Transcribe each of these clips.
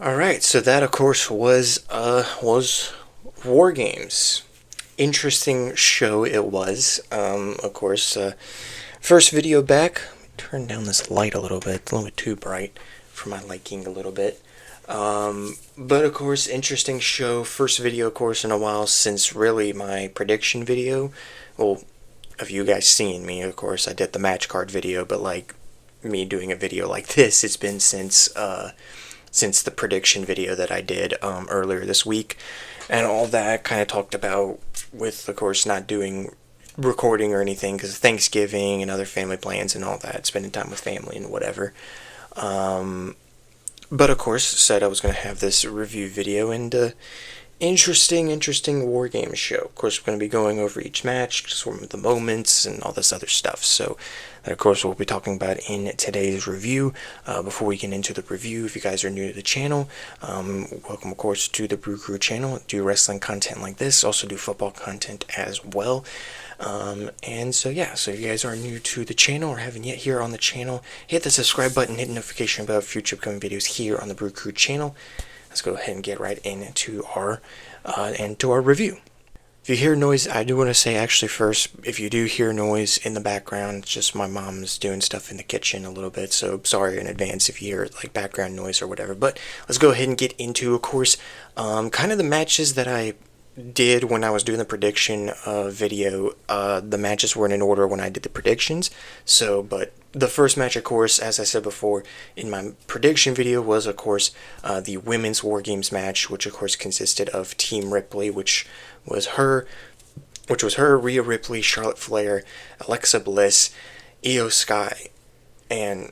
Alright, so that of course was War Games. Interesting show it was. Of course, first video back. Let me turn down this light a little bit. It's a little bit too bright for my liking a little bit. But of course, interesting show. First video, of course, in a while since really my prediction video. Well, of you guys seeing me, of course, I did the match card video, but like me doing a video like this, it's been since the prediction video that I did earlier this week, and all that kind of talked about with, of course, not doing recording or anything because of Thanksgiving and other family plans and all that, spending time with family and whatever. But of course, said I was going to have this review video and interesting war game show. Of course, we're going to be going over each match, sort of the moments and all this other stuff. So that, of course, we'll be talking about in today's review. Before we get into the review, if you guys are new to the channel, welcome, of course, to the BrewCrew channel. I do wrestling content like this, also do football content as well. And so yeah, so if you guys are new to the channel or haven't yet here on the channel, hit the subscribe button, hit notification about future upcoming videos here on the BrewCrew channel. Let's go ahead and get right into our review. If you hear noise, I do want to say actually first, if you do hear noise in the background, it's just my mom's doing stuff in the kitchen a little bit, so sorry in advance if you hear like background noise or whatever. But let's go ahead and get into, of course, kind of the matches that I did when I was doing the prediction video. The matches weren't in order when I did the predictions, so but the first match, of course, as I said before in my prediction video, was of course the women's War Games match, which of course consisted of Team Ripley, which was her, Rhea Ripley, Charlotte Flair, Alexa Bliss, Io Sky, and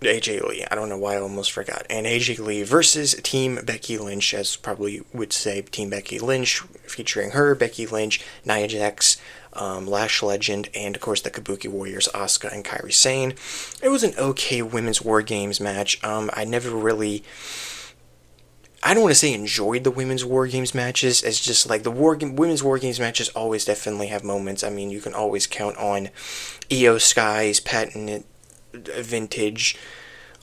AJ Lee. I don't know why I almost forgot. And AJ Lee versus Team Becky Lynch, as probably would say Team Becky Lynch, featuring her, Becky Lynch, Nia Jax, Lash Legend, and of course the Kabuki Warriors, Asuka and Kairi Sane. It was an okay women's War Games match. I never really, I don't want to say enjoyed the women's War Games matches. It's just like the women's War Games matches always definitely have moments. I mean, you can always count on Io Sky's patented vintage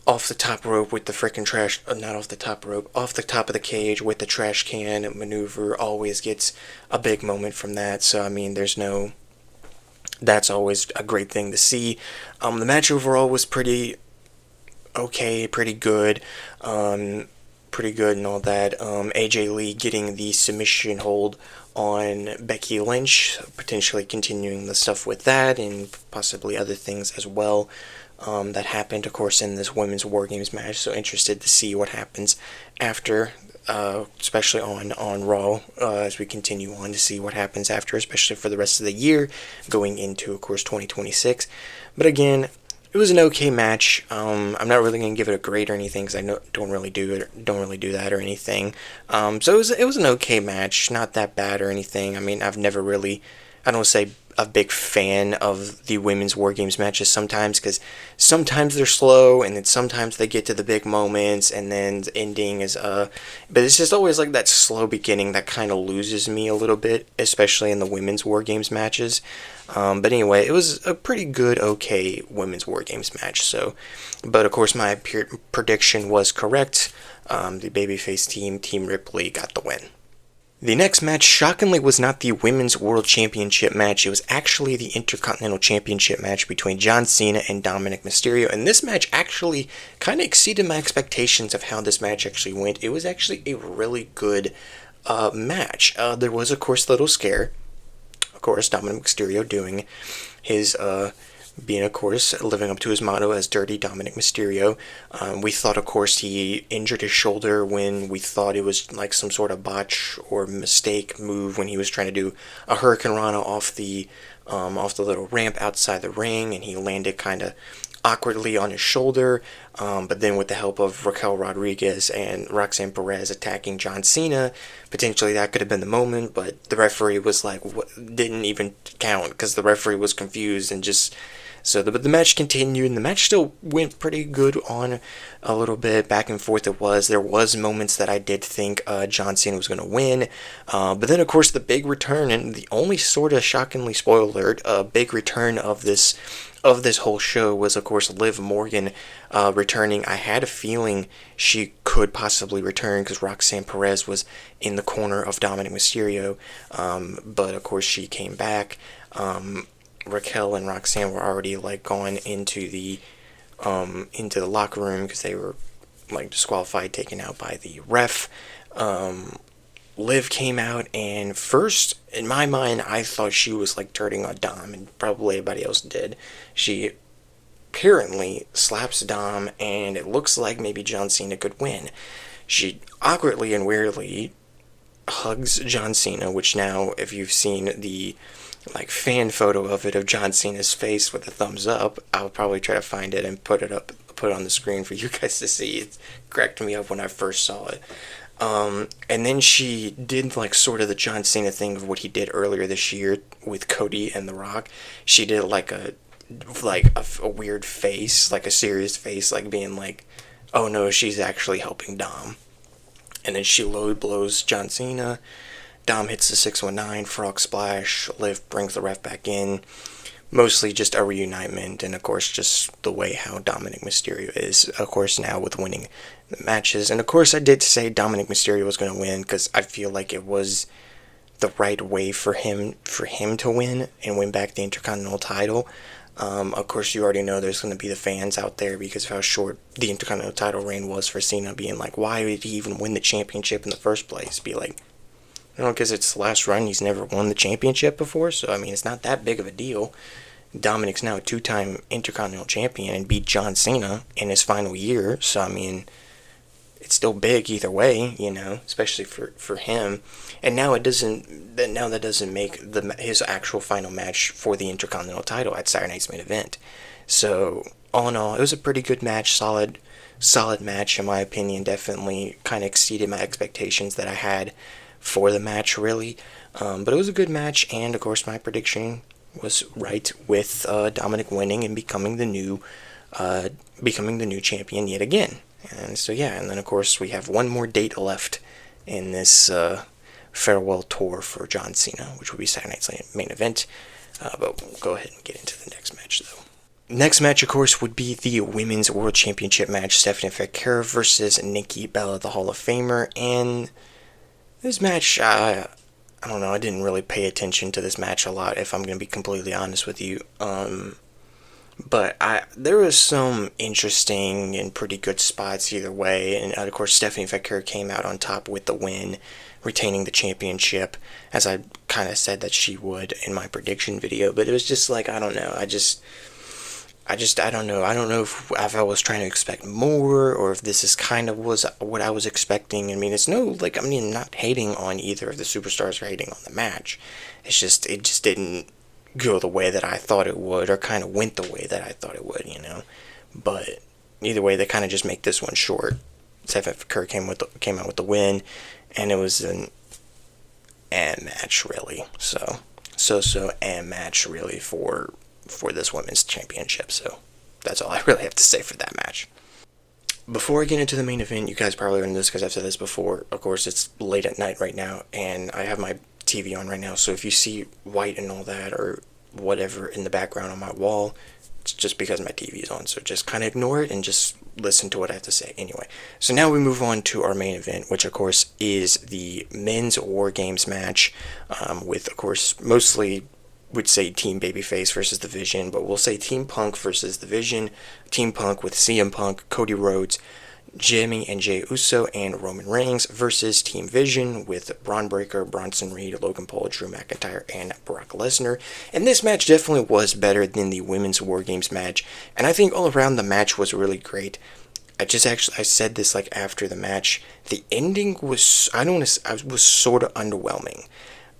off the top rope with the frickin' trash, not off the top rope, off the top of the cage with the trash can maneuver always gets a big moment from that. So I mean, that's always a great thing to see. The match overall was pretty okay, pretty good and all that. AJ Lee getting the submission hold on Becky Lynch, potentially continuing the stuff with that and possibly other things as well. That happened, of course, in this women's War Games match. So interested to see what happens after, especially on Raw, as we continue on to see what happens after, especially for the rest of the year, going into, of course, 2026. But again, it was an okay match. I'm not really gonna give it a grade or anything because I don't really do that or anything. So it was an okay match, not that bad or anything. I mean, I don't say a big fan of the women's War Games matches sometimes, because sometimes they're slow and then sometimes they get to the big moments and then the ending is but it's just always like that slow beginning that kind of loses me a little bit, especially in the women's War Games matches. But anyway, it was a pretty good, okay women's War Games match. So, but of course my prediction was correct. The babyface Team Ripley, got the win. The next match, shockingly, was not the Women's World Championship match. It was actually the Intercontinental Championship match between John Cena and Dominic Mysterio. And this match actually kind of exceeded my expectations of how this match actually went. It was actually a really good match. There was, of course, a little scare. Of course, Dominic Mysterio doing his being, of course, living up to his motto as Dirty Dominic Mysterio. We thought, of course, he injured his shoulder when we thought it was like some sort of botch or mistake move when he was trying to do a Hurricane Rana off the little ramp outside the ring, and he landed kind of awkwardly on his shoulder, but then with the help of Raquel Rodriguez and Roxanne Perez attacking John Cena, potentially that could have been the moment, but the referee was like, didn't even count because the referee was confused and just So but the match continued, and the match still went pretty good on a little bit back and forth. There was moments that I did think John Cena was going to win, but then of course the big return, and the only sort of shockingly, spoiler alert, big return of this whole show was, of course, Liv Morgan returning. I had a feeling she could possibly return because Roxanne Perez was in the corner of Dominic Mysterio, but of course she came back. Raquel and Roxanne were already like gone into the locker room because they were like disqualified, taken out by the ref. Liv came out, and first, in my mind, I thought she was like turning on Dom, and probably everybody else did. She apparently slaps Dom, and it looks like maybe John Cena could win. She awkwardly and weirdly hugs John Cena, which now, if you've seen the like fan photo of it of John Cena's face with a thumbs up, I'll probably try to find it and put it on the screen for you guys to see. It cracked me up when I first saw it. And then she did like sort of the John Cena thing of what he did earlier this year with Cody and The Rock. She did like a weird face, like a serious face, like being like, oh no, she's actually helping Dom. And then she low blows John Cena. Dom hits the 619 frog splash. Liv brings the ref back in. Mostly just a reunitement, and of course just the way how Dominic Mysterio is, of course, now with winning the matches. And of course I did say Dominic Mysterio was going to win because I feel like it was the right way for him to win and win back the Intercontinental title. Of course, you already know there's going to be the fans out there because of how short the Intercontinental title reign was for Cena, being like, why did he even win the championship in the first place? Be like, because it's the last run, he's never won the championship before, so I mean, it's not that big of a deal. Dominic's now a 2-time Intercontinental champion and beat John Cena in his final year, so I mean, it's still big either way, especially for him. And now that doesn't make his actual final match for the Intercontinental title at Saturday Night's Main Event. So all in all, it was a pretty good match, solid match in my opinion. Definitely kind of exceeded my expectations that I had for the match, really. But it was a good match, and of course my prediction was right with Dominic winning and becoming the new champion yet again. And so yeah, and then of course we have one more date left in this farewell tour for John Cena, which will be Saturday Night's Main Event. But we'll go ahead and get into the next match though. Next match, of course, would be the Women's World Championship match, Stephanie Fekir versus Nikki Bella, the Hall of Famer. And this match, I don't know, I didn't really pay attention to this match a lot, if I'm going to be completely honest with you. But there was some interesting and pretty good spots either way, and of course Stephanie Fekir came out on top with the win, retaining the championship, as I kind of said that she would in my prediction video. But it was just like, I don't know, I don't know. I don't know if I was trying to expect more, or if this is kind of was what I was expecting. I mean, it's not hating on either of the superstars or hating on the match. It just didn't go the way that I thought it would, or kind of went the way that I thought it would, But either way, they kind of just make this one short. Stephanie Fekir came out with the win, and it was an match, really. So match, really, for this women's championship. So that's all I really have to say for that match. Before I get into the main event, you guys probably already know this because I've said this before. Of course, it's late at night right now, and I have my TV on right now, so if you see white and all that or whatever in the background on my wall, it's just because my TV is on, so just kind of ignore it and just listen to what I have to say. Anyway, so now we move on to our main event, which of course is the men's War Games match, with, of course, mostly would say Team Babyface versus The Vision, but we'll say Team Punk versus The Vision. Team Punk with CM Punk, Cody Rhodes, Jimmy and Jey Uso, and Roman Reigns versus Team Vision with Braun Breaker, Bronson Reed, Logan Paul, Drew McIntyre, and Brock Lesnar. And this match definitely was better than the Women's War Games match, and I think all around the match was really great. I said this like after the match. The ending was sort of underwhelming.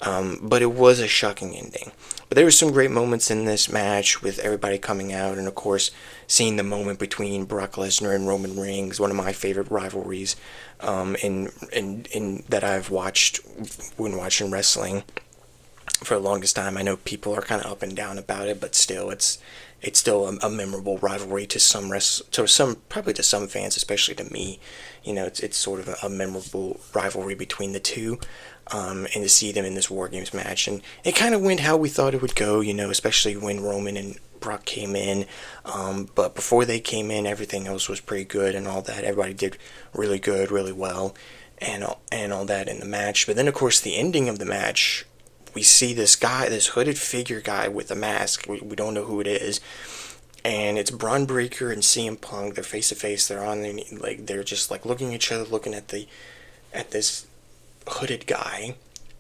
But it was a shocking ending. But there were some great moments in this match with everybody coming out, and of course seeing the moment between Brock Lesnar and Roman Reigns, one of my favorite rivalries in that I've watched when watching wrestling for the longest time. I know people are kind of up and down about it, but still, it's it's still a memorable rivalry to probably to some fans, especially to me. It's sort of a memorable rivalry between the two. And to see them in this War Games match, and it kind of went how we thought it would go, especially when Roman and Brock came in. But before they came in, everything else was pretty good and all that. Everybody did really good, really well, and all that in the match. But then, of course, the ending of the match, we see this guy, this hooded figure guy with a mask. We don't know who it is. And it's Braun Breaker and CM Punk. They're face to face. They're on their, like, they're just like looking at each other, looking at this hooded guy,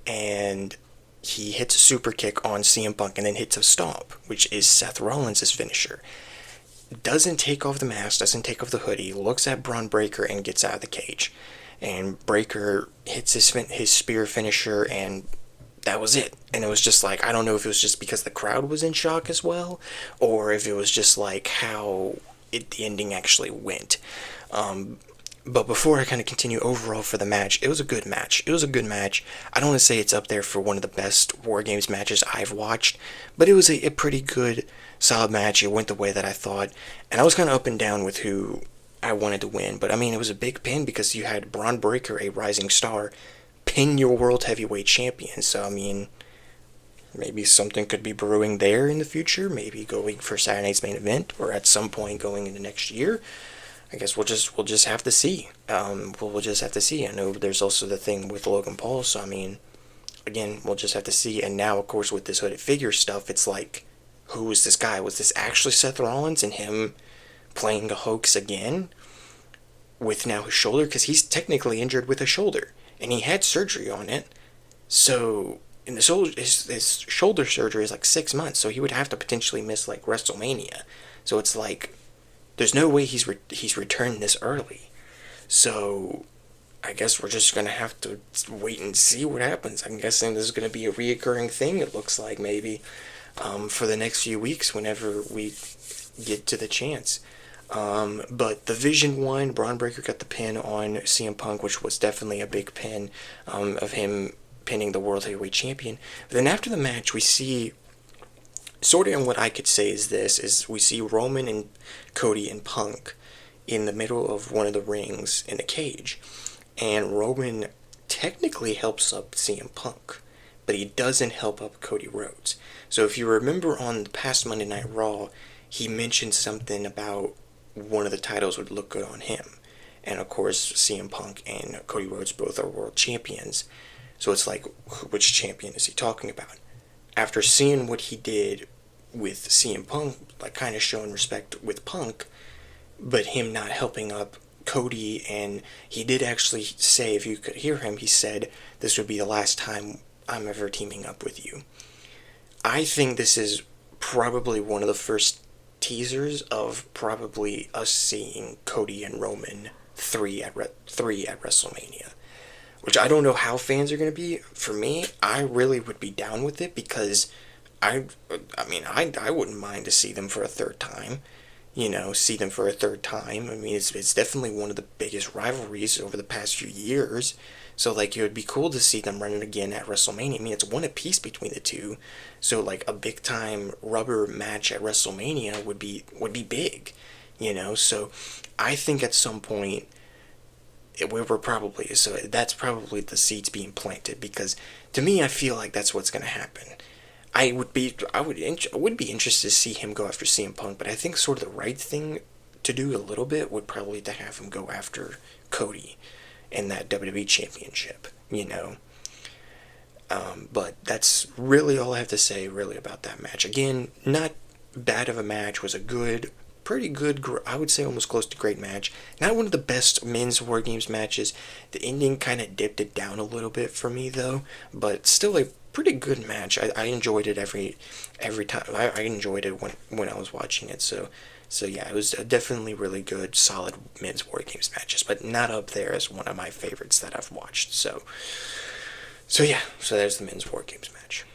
and he hits a super kick on CM Punk and then hits a stomp, which is Seth Rollins' finisher. Doesn't take off the mask, doesn't take off the hoodie, looks at Braun Breaker and gets out of the cage. And Breaker hits his spear finisher, and that was it. And it was just like, I don't know if it was just because the crowd was in shock as well, or if it was just like how the ending actually went. But before I kind of continue overall for the match, it was a good match. It was a good match. I don't want to say it's up there for one of the best War Games matches I've watched, but it was a pretty good, solid match. It went the way that I thought, and I was kind of up and down with who I wanted to win. But I mean, it was a big pin because you had Braun Breaker, a rising star, pin your World Heavyweight Champion. So I mean, maybe something could be brewing there in the future. Maybe going for Saturday Night's Main Event, or at some point going into next year. I guess we'll just have to see. We'll just have to see. I know there's also the thing with Logan Paul, so I mean, again, we'll just have to see. And now, of course, with this hooded figure stuff, it's like, who is this guy? Was this actually Seth Rollins and him playing a hoax again with now his shoulder? Because he's technically injured with a shoulder, and he had surgery on it. So, in his shoulder surgery is like 6 months, so he would have to potentially miss like WrestleMania. So it's like, there's no way he's returned this early. So I guess we're just going to have to wait and see what happens. I'm guessing this is going to be a reoccurring thing, it looks like, maybe, for the next few weeks whenever we get to the chance. But the Vision won. Braun Breaker got the pin on CM Punk, which was definitely a big pin, of him pinning the World Heavyweight Champion. But then after the match, we see, sort of, what I could say is we see Roman and Cody and Punk in the middle of one of the rings in a cage, and Roman technically helps up CM Punk, but he doesn't help up Cody Rhodes. So if you remember on the past Monday Night Raw, he mentioned something about one of the titles would look good on him, and of course CM Punk and Cody Rhodes both are world champions, so it's like, which champion is he talking about? After seeing what he did with CM Punk, like kind of showing respect with Punk, but him not helping up Cody, and he did actually say, if you could hear him, he said, this would be the last time I'm ever teaming up with you. I think this is probably one of the first teasers of probably us seeing Cody and Roman 3 at WrestleMania. Which I don't know how fans are going to be. For me, I really would be down with it, because I wouldn't mind to see them for a third time. See them for a third time. I mean, it's definitely one of the biggest rivalries over the past few years. So, like, it would be cool to see them run it again at WrestleMania. I mean, it's one apiece between the two. So, like, a big-time rubber match at WrestleMania would be big. So I think at some point, that's probably the seeds being planted, because to me, I feel like that's what's going to happen. I would be interested to see him go after CM Punk, but I think sort of the right thing to do a little bit would probably to have him go after Cody in that WWE Championship, But that's really all I have to say really about that match. Again, not bad of a match. Was a pretty good, I would say almost close to great match. Not one of the best men's War Games matches. The ending kind of dipped it down a little bit for me, though, but still a pretty good match. I enjoyed it every time. I enjoyed it when I was watching it. So yeah, it was definitely really good, solid men's War Games matches, but not up there as one of my favorites that I've watched. So yeah, so there's the men's War Games match.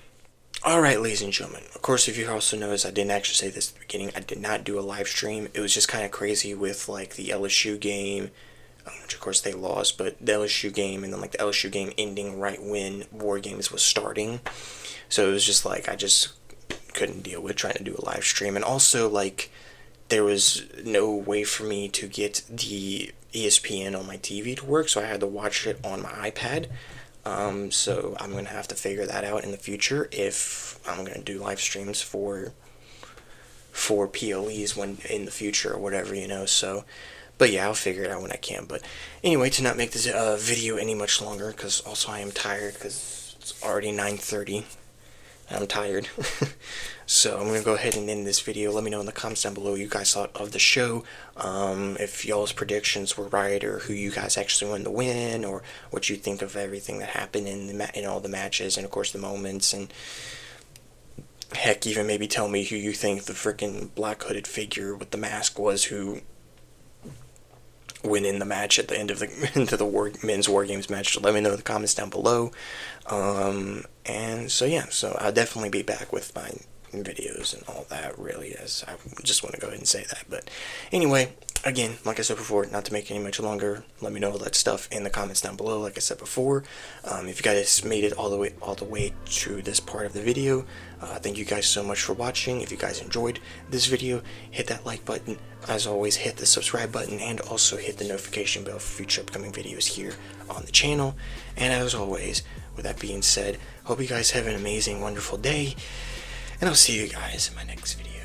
Alright, ladies and gentlemen, of course, if you also noticed, I didn't actually say this at the beginning, I did not do a live stream. It was just kind of crazy with, like, the LSU game, which of course they lost, but the LSU game, and then, like, the LSU game ending right when War Games was starting. So it was just like, I just couldn't deal with trying to do a live stream. And also, like, there was no way for me to get the ESPN on my TV to work, so I had to watch it on my iPad. So I'm gonna have to figure that out in the future if I'm gonna do live streams for PLEs when in the future or whatever, you know. So, but yeah, I'll figure it out when I can. But anyway, to not make this video any much longer, because also I am tired, because it's already 9:30. I'm tired. So I'm gonna go ahead and end this video. Let me know in the comments down below what you guys thought of the show, if y'all's predictions were right, or who you guys actually wanted to win, or what you think of everything that happened in all the matches, and of course the moments, and heck, even maybe tell me who you think the freaking black hooded figure with the mask was who win in the match at the end of the men's war games match. So let me know in the comments down below. And so yeah, so I'll definitely be back with my videos and all that, really, as I just want to go ahead and say that. But anyway, again, like I said before, not to make it any much longer, let me know all that stuff in the comments down below. Like I said before, if you guys made it all the way to this part of the video, thank you guys so much for watching. If you guys enjoyed this video, hit that like button. As always, hit the subscribe button, and also hit the notification bell for future upcoming videos here on the channel. And as always, with that being said, hope you guys have an amazing, wonderful day, and I'll see you guys in my next video.